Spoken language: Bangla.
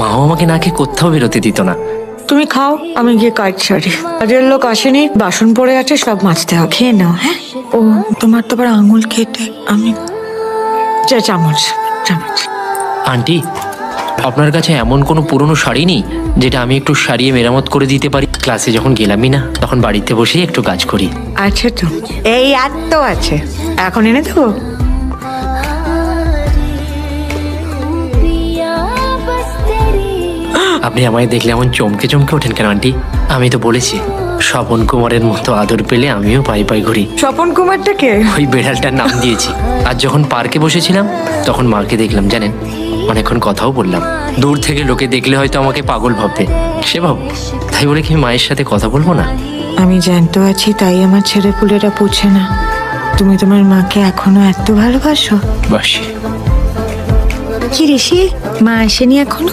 মাও আমাকে না খেয়ে কোথাও বেরোতে দিত না। তুমি খাও, আমি গিয়ে কাজ সারি। কাজের লোক আসেনি, বাসন পড়ে আছে, সব মাজতে হবে। খেয়ে নাও। হ্যাঁ, ও তোমার তো আবার আঙুল কেটে। আমি চামচ চামচ। আন্টি, আপনার কাছে এমন কোনো পুরনো শাড়ি নেই যেটা আমি একটু সারিয়ে মেরামত করে দিতে পারি? ক্লাসে যখন গেলামই না, তখন বাড়িতে বসেই একটু কাজ করি। আছে তো, এই আর তো আছে, এখন এনে দেবো। আপনি আমায় দেখলে এমন চমকে চমকে ওঠেন কেন আন্টি? আমি তো বলেছি, স্বপন কুমারের মতো আদর পেলে আমিও পাই পাই ঘুরি। স্বপন কুমারটাকে ওই বেড়ালটার নাম দিয়েছি। আর যখন পার্কে বসেছিলাম তখন মাকে দেখলাম জানেন, অনেকক্ষণ কথাও বললাম। দূর থেকে লোকে দেখলে হয়তো আমাকে পাগল ভাববে, সে ভাব। তাই বলে কি মায়ের সাথে কথা বলবো না? আমি জ্যান্ত আছি, তাই আমার ছেলে পুলেরা পুছে না। তুমি তোমার মাকে এখনো এত ভালোবাসো? বাসি। কি ঋষি, মা আসেনি এখনো?